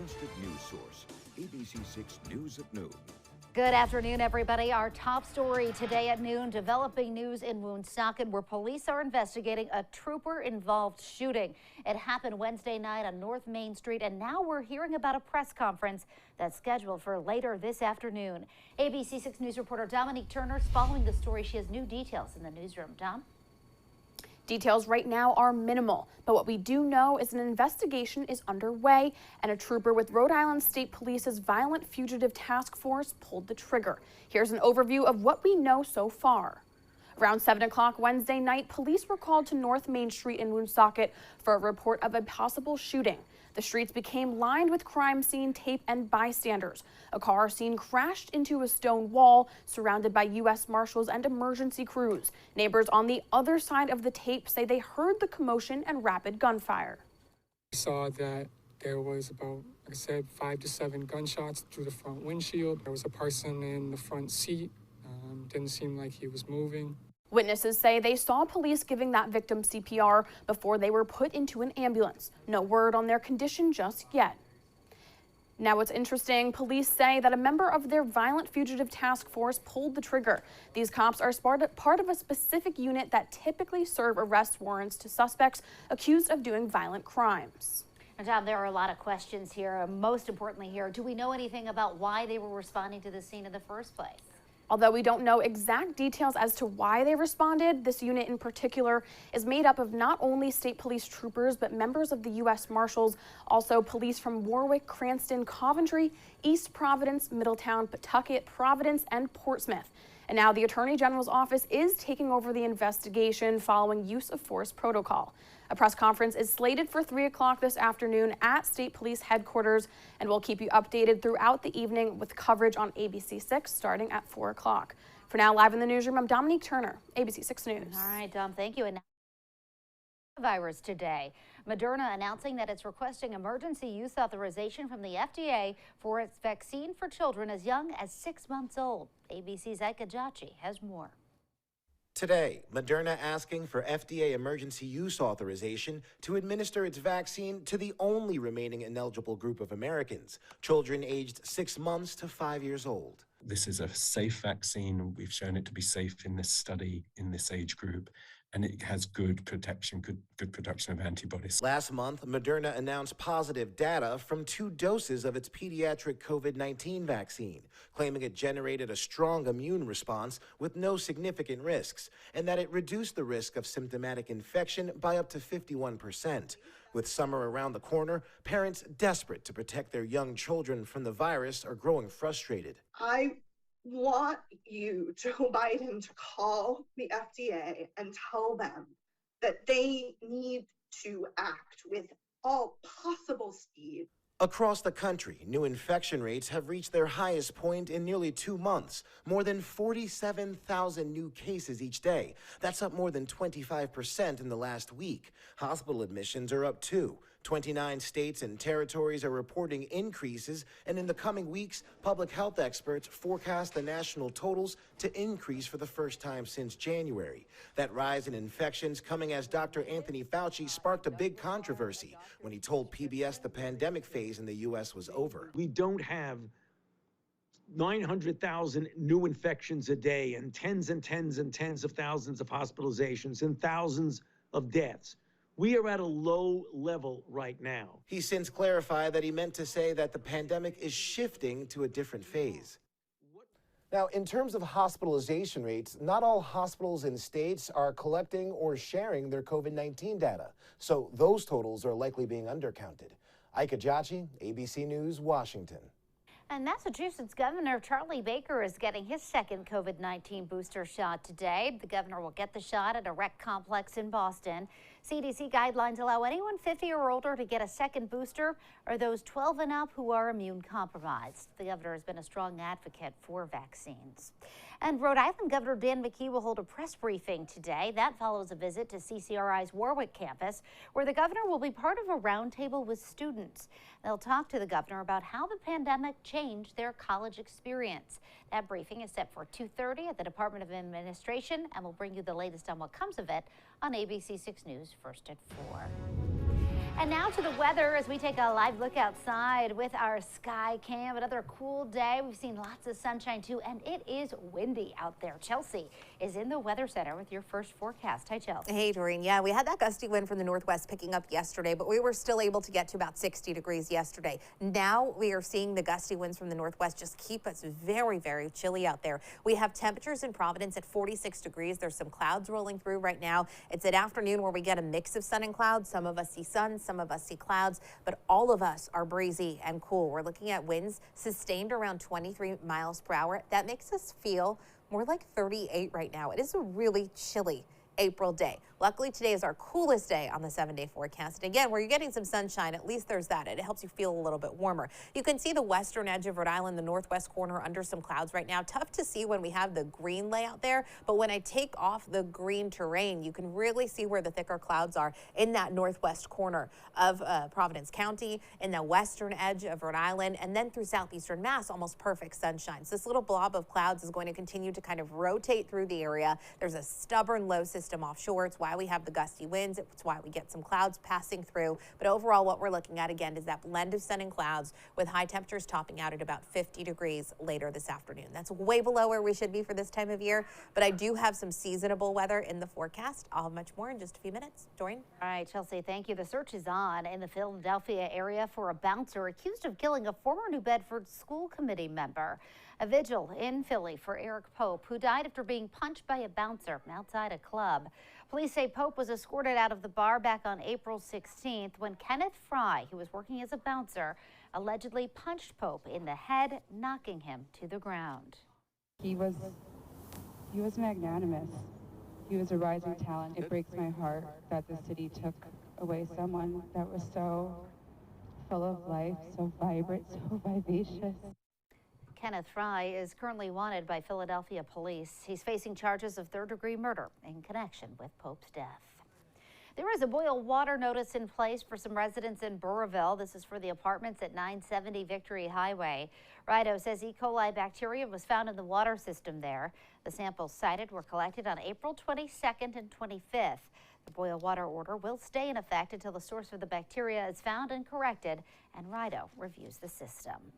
trusted news source, ABC6 News at Noon. Good afternoon, everybody. Our top story today at noon, developing news in Woonsocket, where police are investigating a trooper-involved shooting. It happened Wednesday night on North Main Street, and now we're hearing about a press conference that's scheduled for later this afternoon. ABC6 News reporter Dominique Turner is following the story. She has new details in the newsroom. Dom? Details right now are minimal, but what we do know is an investigation is underway and a trooper with Rhode Island State Police's Violent Fugitive Task Force pulled the trigger. Here's an overview of what we know so far. Around 7 o'clock Wednesday night, police were called to North Main Street in Woonsocket for a report of a possible shooting. The streets became lined with crime scene tape and bystanders. A car seen crashed into a stone wall surrounded by U.S. Marshals and emergency crews. Neighbors on the other side of the tape say they heard the commotion and rapid gunfire. We saw that there was about, like I said, 5 to 7 gunshots through the front windshield. There was a person in the front seat. Didn't seem like he was moving. Witnesses say they saw police giving that victim CPR before they were put into an ambulance. No word on their condition just yet. Now, what's interesting, police say that a member of their Violent Fugitive Task Force pulled the trigger. These cops are part of a specific unit that typically serve arrest warrants to suspects accused of doing violent crimes. And Tom, there are a lot of questions here. Most importantly here, do we know anything about why they were responding to the scene in the first place? Although we don't know exact details as to why they responded, this unit in particular is made up of not only state police troopers, but members of the U.S. Marshals, also police from Warwick, Cranston, Coventry, East Providence, Middletown, Pawtucket, Providence, and Portsmouth. And now the Attorney General's office is taking over the investigation following use of force protocol. A press conference is slated for 3 o'clock this afternoon at State Police headquarters, and we'll keep you updated throughout the evening with coverage on ABC6 starting at 4 o'clock. For now, live in the newsroom, I'm Dominique Turner, ABC6 News. All right, Dom, thank you. And now, virus today. Moderna announcing that it's requesting emergency use authorization from the FDA for its vaccine for children as young as 6 months old. ABC's Ika Jachi has more. Today, Moderna asking for FDA emergency use authorization to administer its vaccine to the only remaining ineligible group of Americans, children aged 6 months to 5 years old. This is a safe vaccine. We've shown it to be safe in this study in this age group, and it has good protection, good production of antibodies. Last month, Moderna announced positive data from 2 doses of its pediatric COVID-19 vaccine, claiming it generated a strong immune response with no significant risks, and that it reduced the risk of symptomatic infection by up to 51%. With summer around the corner, parents desperate to protect their young children from the virus are growing frustrated. I want you, Joe Biden, to call the FDA and tell them that they need to act with all possible speed. Across the country, new infection rates have reached their highest point in nearly 2 months. More than 47,000 new cases each day. That's up more than 25% in the last week. Hospital admissions are up too. 29 states and territories are reporting increases, and in the coming weeks, public health experts forecast the national totals to increase for the first time since January. That rise in infections coming as Dr. Anthony Fauci sparked a big controversy when he told PBS the pandemic phase in the U.S. was over. We don't have 900,000 new infections a day and tens and tens and tens of thousands of hospitalizations and thousands of deaths. We are at a low level right now. He since clarified that he meant to say that the pandemic is shifting to a different phase. Now, in terms of hospitalization rates, not all hospitals and states are collecting or sharing their COVID-19 data, so those totals are likely being undercounted. Ika Jachi, ABC News, Washington. And Massachusetts Governor Charlie Baker is getting his second COVID-19 booster shot today. The governor will get the shot at a rec complex in Boston. CDC guidelines allow anyone 50 or older to get a second booster, or those 12 and up who are immune compromised. The governor has been a strong advocate for vaccines. And Rhode Island Governor Dan McKee will hold a press briefing today. That follows a visit to CCRI's Warwick campus, where the governor will be part of a roundtable with students. They'll talk to the governor about how the pandemic changed their college experience. That briefing is set for 2:30 at the Department of Administration, and we'll bring you the latest on what comes of it on ABC6 News first at 4. And now to the weather as we take a live look outside with our sky cam. Another cool day. We've seen lots of sunshine too, and it is windy out there. Chelsea is in the Weather Center with your first forecast. Hi, Chelsea. Hey, Doreen. Yeah, we had that gusty wind from the northwest picking up yesterday, but we were still able to get to about 60 degrees yesterday. Now we are seeing the gusty winds from the northwest just keep us very, very chilly out there. We have temperatures in Providence at 46 degrees. There's some clouds rolling through right now. It's an afternoon where we get a mix of sun and clouds. Some of us see sun, some of us see clouds, but all of us are breezy and cool. We're looking at winds sustained around 23 miles per hour. That makes us feel more like 38 right now. It is a really chilly April day. Luckily, today is our coolest day on the 7-day forecast. And again, where you're getting some sunshine, at least there's that. It helps you feel a little bit warmer. You can see the western edge of Rhode Island, the northwest corner under some clouds right now. Tough to see when we have the green layout there, but when I take off the green terrain, you can really see where the thicker clouds are in that northwest corner of Providence County, in the western edge of Rhode Island, and then through southeastern Mass, almost perfect sunshine. So this little blob of clouds is going to continue to kind of rotate through the area. There's a stubborn low system offshore. It's why we have the gusty winds. It's why we get some clouds passing through. But overall, what we're looking at again is that blend of sun and clouds with high temperatures topping out at about 50 degrees later this afternoon. That's way below where we should be for this time of year, but I do have some seasonable weather in the forecast. I'll have much more in just a few minutes. Doreen? All right, Chelsea, thank you. The search is on in the Philadelphia area for a bouncer accused of killing a former New Bedford school committee member. A vigil in Philly for Eric Pope, who died after being punched by a bouncer outside a club. Police say Pope was escorted out of the bar back on April 16th when Kenneth Fry, who was working as a bouncer, allegedly punched Pope in the head, knocking him to the ground. He was magnanimous. He was a rising talent. It breaks my heart that the city took away someone that was so full of life, so vibrant, so vivacious. Kenneth Fry is currently wanted by Philadelphia police. He's facing charges of third-degree murder in connection with Pope's death. There is a boil water notice in place for some residents in Burrillville. This is for the apartments at 970 Victory Highway. Rido says E. coli bacteria was found in the water system there. The samples cited were collected on April 22nd and 25th. The boil water order will stay in effect until the source of the bacteria is found and corrected, and Rido reviews the system.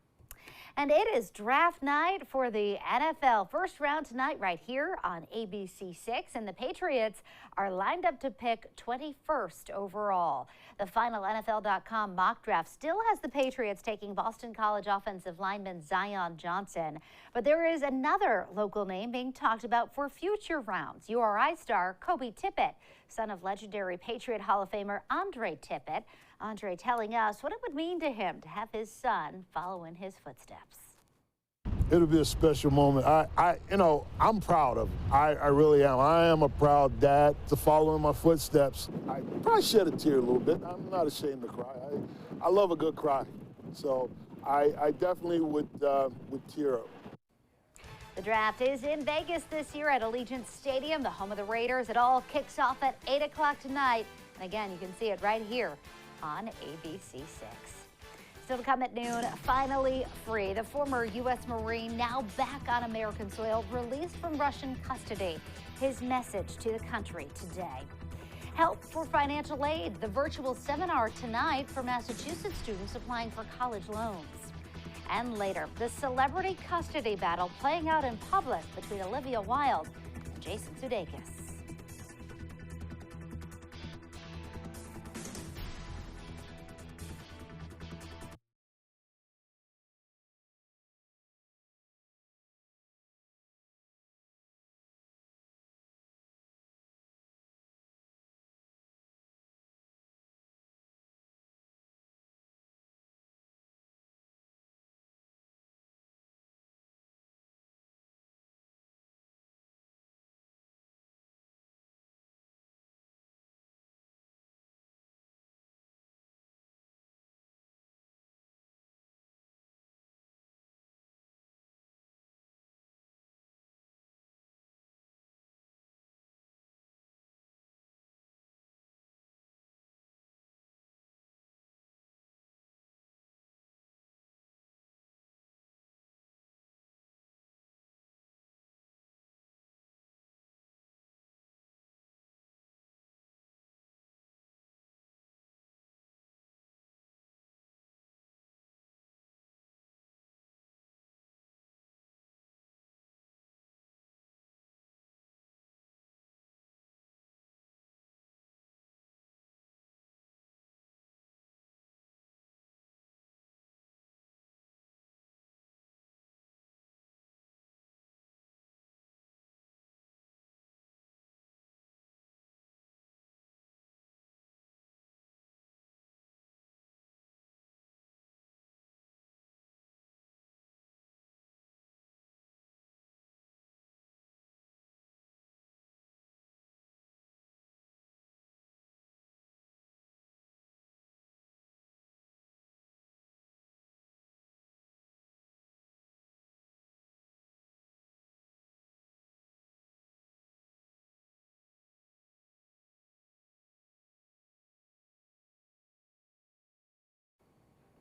And it is draft night for the NFL. First round tonight right here on ABC6. And the Patriots are lined up to pick 21st overall. The final NFL.com mock draft still has the Patriots taking Boston College offensive lineman Zion Johnson. But there is another local name being talked about for future rounds. URI star Kobe Tippett, son of legendary Patriot Hall of Famer Andre Tippett. Andre telling us what it would mean to him to have his son follow in his footsteps. It'll be a special moment. I'm proud of him. I really am. I am a proud dad to follow in my footsteps. I probably shed a tear a little bit. I'm not ashamed to cry. I love a good cry. So I definitely would tear up. The draft is in Vegas this year at Allegiant Stadium, the home of the Raiders. It all kicks off at 8 o'clock tonight. And again, you can see it right here on ABC6. Still to come at noon, finally free. The former U.S. Marine, now back on American soil, released from Russian custody. His message to the country today. Help for financial aid, the virtual seminar tonight for Massachusetts students applying for college loans. And later, the celebrity custody battle playing out in public between Olivia Wilde and Jason Sudeikis.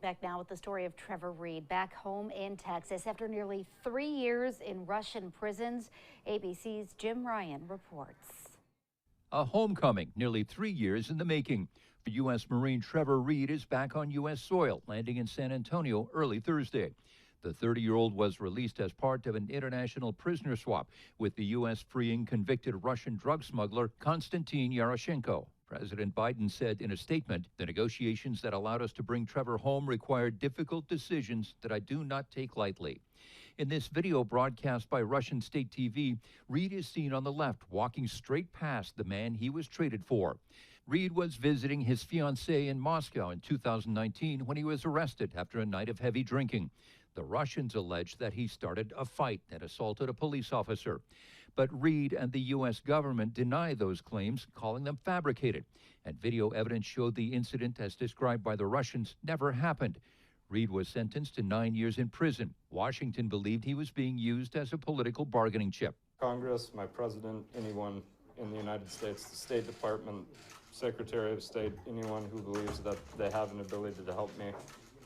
Back now with the story of Trevor Reed back home in Texas after nearly 3 years in Russian prisons. ABC's Jim Ryan reports. A homecoming nearly 3 years in the making. For U.S. Marine Trevor Reed is back on U.S. soil, landing in San Antonio early Thursday. The 30-year-old was released as part of an international prisoner swap with the U.S. freeing convicted Russian drug smuggler Konstantin Yaroshenko. President Biden said in a statement, the negotiations that allowed us to bring Trevor home required difficult decisions that I do not take lightly. In this video broadcast by Russian state TV, Reed is seen on the left walking straight past the man he was traded for. Reed was visiting his fiancée in Moscow in 2019 when he was arrested after a night of heavy drinking. The Russians allege that he started a fight and assaulted a police officer. But Reed and the U.S. government deny those claims, calling them fabricated. And video evidence showed the incident, as described by the Russians, never happened. Reed was sentenced to 9 years in prison. Washington believed he was being used as a political bargaining chip. Congress, my president, anyone in the United States, the State Department, Secretary of State, anyone who believes that they have an ability to help me,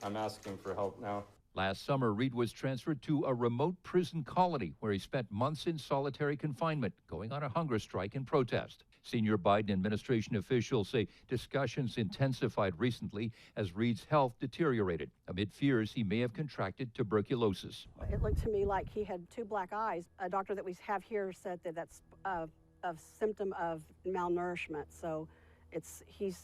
I'm asking for help now. Last summer, Reed was transferred to a remote prison colony where he spent months in solitary confinement, going on a hunger strike in protest. Senior Biden administration officials say discussions intensified recently as Reed's health deteriorated amid fears he may have contracted tuberculosis. It looked to me like he had 2 black eyes. A doctor that we have here said that that's a symptom of malnourishment. So he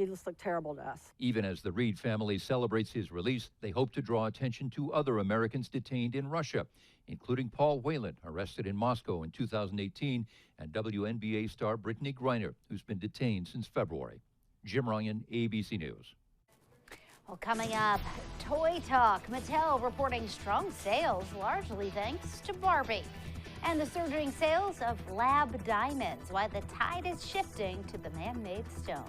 just looked terrible to us. Even as the Reed family celebrates his release, they hope to draw attention to other Americans detained in Russia, including Paul Whelan, arrested in Moscow in 2018, and WNBA star Brittany Griner, who's been detained since February. Jim Ryan, ABC News. Well, coming up, Toy Talk. Mattel reporting strong sales, largely thanks to Barbie. And the surging sales of lab diamonds, why the tide is shifting to the man-made stones.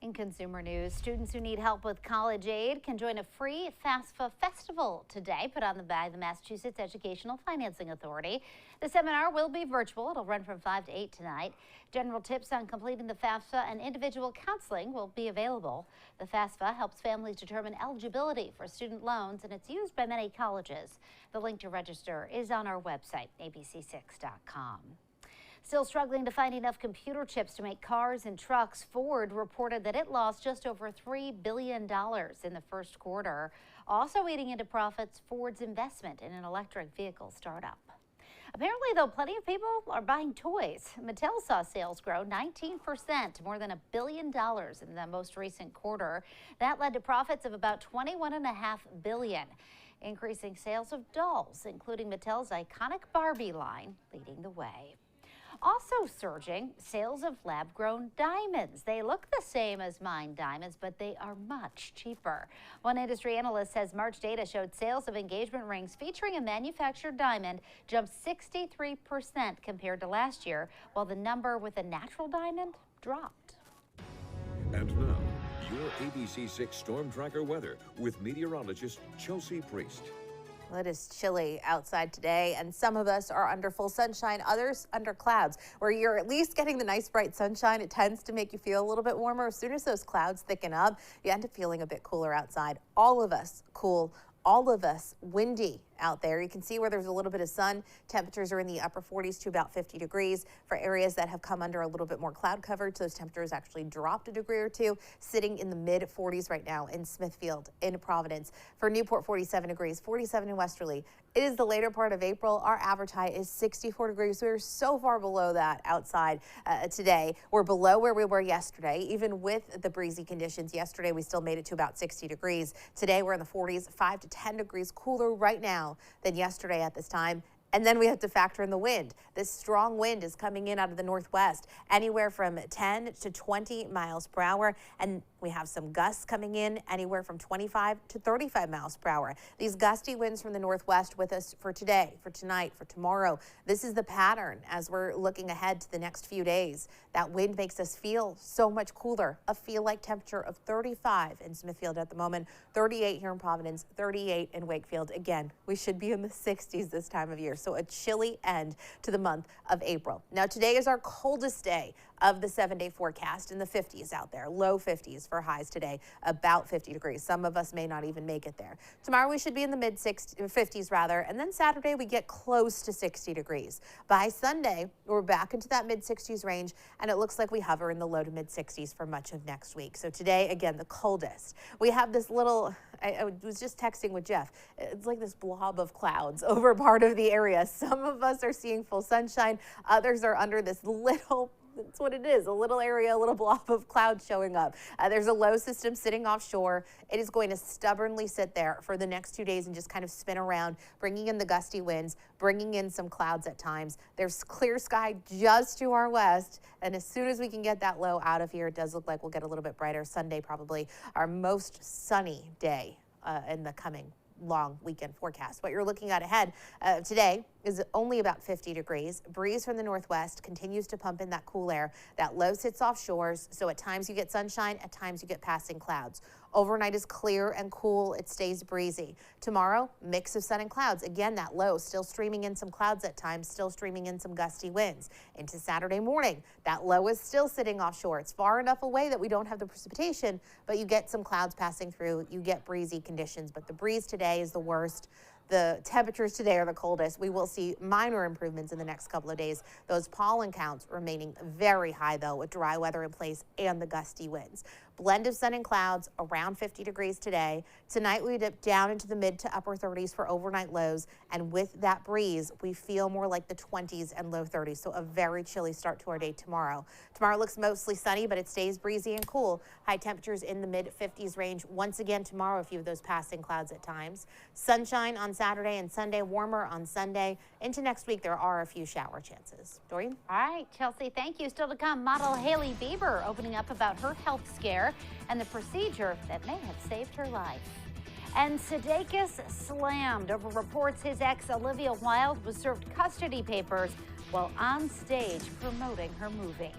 In consumer news, students who need help with college aid can join a free FAFSA festival today, put on by the Massachusetts Educational Financing Authority. The seminar will be virtual. It'll run from 5 to 8 tonight. General tips on completing the FAFSA and individual counseling will be available. The FAFSA helps families determine eligibility for student loans, and it's used by many colleges. The link to register is on our website, abc6.com. Still struggling to find enough computer chips to make cars and trucks, Ford reported that it lost just over $3 billion in the first quarter. Also eating into profits, Ford's investment in an electric vehicle startup. Apparently, though, plenty of people are buying toys. Mattel saw sales grow 19% to more than $1 billion in the most recent quarter. That led to profits of about $21.5 billion. Increasing sales of dolls, including Mattel's iconic Barbie line, leading the way. Also surging, sales of lab-grown diamonds. They look the same as mined diamonds, but they are much cheaper. One industry analyst says March data showed sales of engagement rings featuring a manufactured diamond jumped 63% compared to last year, while the number with a natural diamond dropped. And now, your ABC6 Storm Tracker weather with meteorologist Chelsea Priest. Well, it is chilly outside today, and some of us are under full sunshine, others under clouds. Where you're at least getting the nice bright sunshine, it tends to make you feel a little bit warmer. As soon as those clouds thicken up, you end up feeling a bit cooler outside. All of us cool. All of us windy out there. You can see where there's a little bit of sun. Temperatures are in the upper 40s to about 50 degrees. For areas that have come under a little bit more cloud coverage, those temperatures actually dropped a degree or two, sitting in the mid 40s right now in Smithfield, in Providence. For Newport, 47 degrees, 47 in Westerly. It is the later part of April. Our average high is 64 degrees. We're so far below that outside today. We're below where we were yesterday. Even with the breezy conditions yesterday, we still made it to about 60 degrees. Today, we're in the 40s, 5 to 10 degrees cooler right now than yesterday at this time. And then we have to factor in the wind. This strong wind is coming in out of the northwest, anywhere from 10 to 20 miles per hour. And we have some gusts coming in anywhere from 25 to 35 miles per hour. These gusty winds from the northwest with us for today, for tonight, for tomorrow. This is the pattern as we're looking ahead to the next few days. That wind makes us feel so much cooler. A feel-like temperature of 35 in Smithfield at the moment, 38 here in Providence, 38 in Wakefield. Again, we should be in the 60s this time of year. So a chilly end to the month of April. Now today is our coldest day of the 7-day forecast, in the 50s out there, low 50s for highs today, about 50 degrees. Some of us may not even make it there. Tomorrow we should be in the mid 50s rather, and then Saturday we get close to 60 degrees. By Sunday, we're back into that mid 60s range, and it looks like we hover in the low to mid 60s for much of next week. So today, again, the coldest. We have this little, I was just texting with Jeff, it's like this blob of clouds over part of the area. Some of us are seeing full sunshine, others are under this little, that's what it is, a little area, a little blob of clouds showing up. There's a low system sitting offshore. It is going to stubbornly sit there for the next 2 days and just kind of spin around, bringing in the gusty winds, bringing in some clouds at times. There's clear sky just to our west, and as soon as we can get that low out of here, it does look like we'll get a little bit brighter. Sunday probably our most sunny day in the coming long weekend forecast. What you're looking at ahead today is only about 50 degrees. Breeze from the northwest continues to pump in that cool air. That low sits offshores, so at times you get sunshine, at times you get passing clouds. Overnight is clear and cool. It stays breezy. Tomorrow, mix of sun and clouds. Again, that low still streaming in some clouds at times, still streaming in some gusty winds. Into Saturday morning, that low is still sitting offshore. It's far enough away that we don't have the precipitation, but you get some clouds passing through. You get breezy conditions, but the breeze today is the worst. The temperatures today are the coldest. We will see minor improvements in the next couple of days. Those pollen counts remaining very high, though, with dry weather in place and the gusty winds. Blend of sun and clouds, around 50 degrees today. Tonight, we dip down into the mid to upper 30s for overnight lows. And with that breeze, we feel more like the 20s and low 30s. So a very chilly start to our day tomorrow. Tomorrow looks mostly sunny, but it stays breezy and cool. High temperatures in the mid 50s range. Once again, tomorrow, a few of those passing clouds at times. Sunshine on Saturday and Sunday, warmer on Sunday. Into next week, there are a few shower chances. Doreen? All right, Chelsea, thank you. Still to come, model Hailey Bieber opening up about her health scare and the procedure that may have saved her life. And Sudeikis slammed over reports his ex Olivia Wilde was served custody papers while on stage promoting her movie.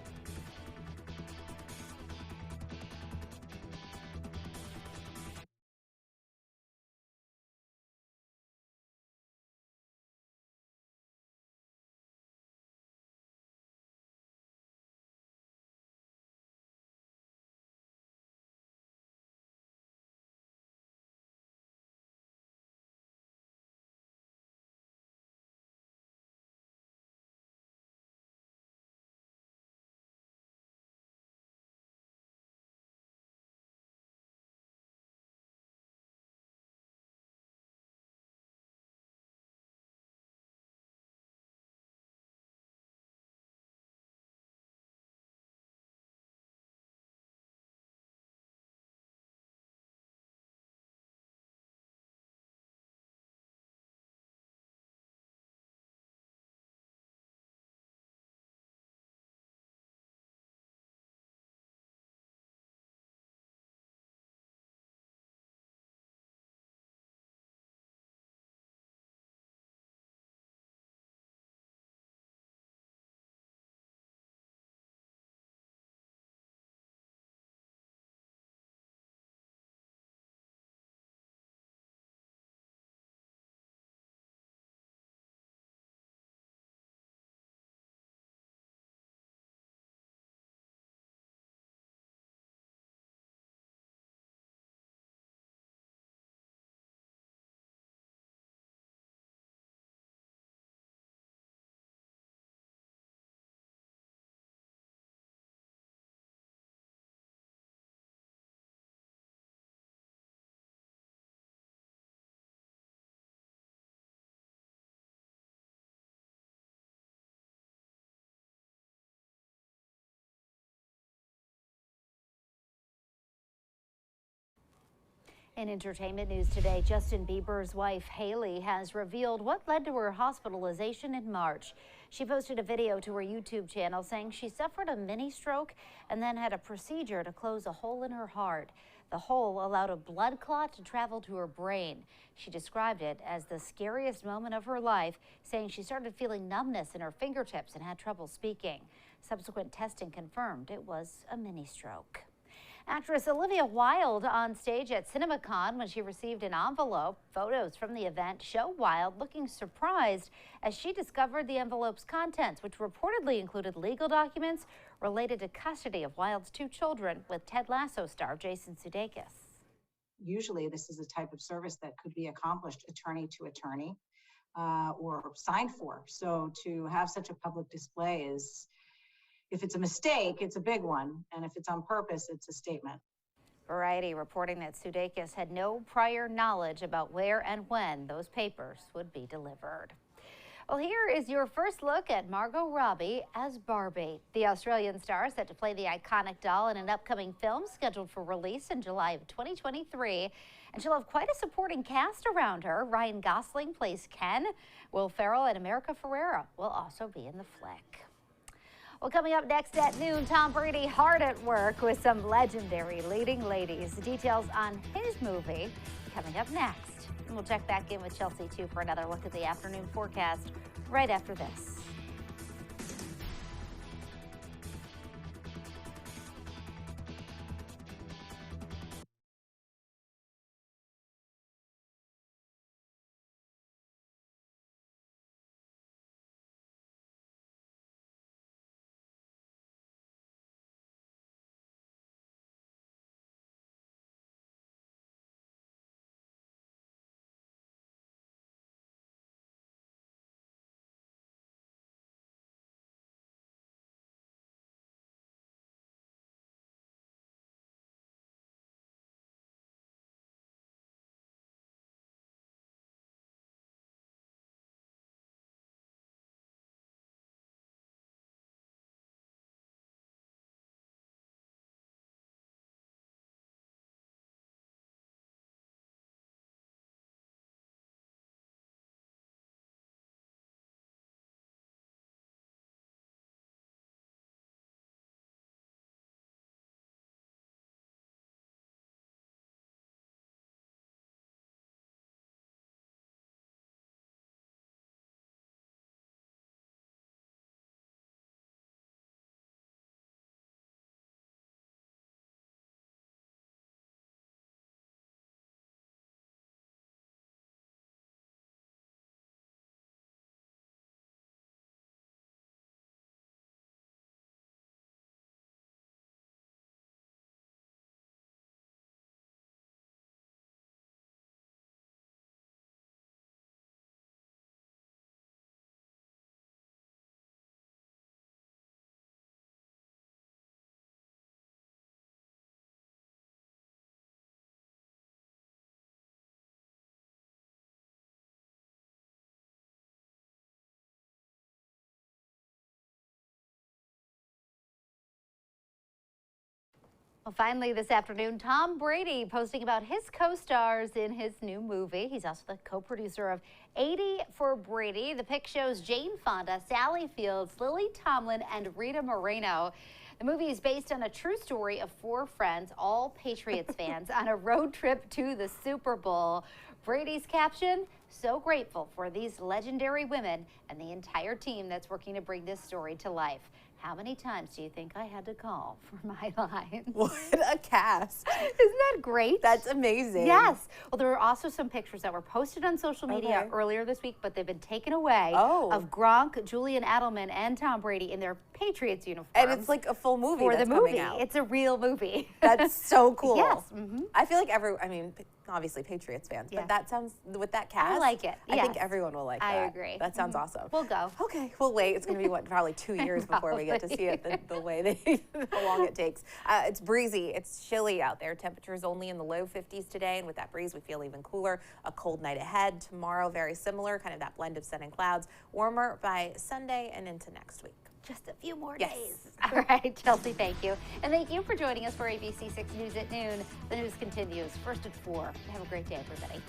In entertainment news today, Justin Bieber's wife, Hailey, has revealed what led to her hospitalization in March. She posted a video to her YouTube channel saying she suffered a mini stroke and then had a procedure to close a hole in her heart. The hole allowed a blood clot to travel to her brain. She described it as the scariest moment of her life, saying she started feeling numbness in her fingertips and had trouble speaking. Subsequent testing confirmed it was a mini stroke. Actress Olivia Wilde on stage at CinemaCon when she received an envelope. Photos from the event show Wilde looking surprised as she discovered the envelope's contents, which reportedly included legal documents related to custody of Wilde's 2 children with Ted Lasso star Jason Sudeikis. Usually this is a type of service that could be accomplished attorney to attorney or signed for. So to have such a public display is, if it's a mistake, it's a big one. And if it's on purpose, it's a statement. Variety reporting that Sudeikis had no prior knowledge about where and when those papers would be delivered. Well, here is your first look at Margot Robbie as Barbie. The Australian star is set to play the iconic doll in an upcoming film scheduled for release in July of 2023. And she'll have quite a supporting cast around her. Ryan Gosling plays Ken. Will Ferrell and America Ferrera will also be in the flick. Well, coming up next at noon, Tom Brady hard at work with some legendary leading ladies. Details on his movie coming up next. And we'll check back in with Chelsea, too, for another look at the afternoon forecast right after this. Well, finally this afternoon, Tom Brady posting about his co-stars in his new movie. He's also the co-producer of 80 for Brady. The pic shows Jane Fonda, Sally Fields, Lily Tomlin, and Rita Moreno. The movie is based on a true story of 4 friends, all Patriots fans, on a road trip to the Super Bowl. Brady's caption, "So grateful for these legendary women and the entire team that's working to bring this story to life. How many times do you think I had to call for my lines?" What a cast. Isn't that great? That's amazing. Yes. Well, there were also some pictures that were posted on social media earlier this week, but they've been taken away of Gronk, Julian Edelman, and Tom Brady in their Patriots uniforms. And it's like a full movie for that's the movie. coming out. It's a real movie. That's so cool. Yes. I feel like obviously Patriots fans, but that sounds, with that cast, I like it. I think everyone will like that. I agree. That sounds awesome. We'll go. Okay, we'll wait. It's going to be, probably 2 years before we get to see it the way how long it takes. It's breezy. It's chilly out there. Temperatures only in the low 50s today, and with that breeze, we feel even cooler. A cold night ahead. Tomorrow, very similar, kind of that blend of sun and clouds. Warmer by Sunday and into next week. Just a few more Yes. days. All right, Chelsea, thank you. And thank you for joining us for ABC6 News at noon. The news continues first at 4. Have a great day, everybody.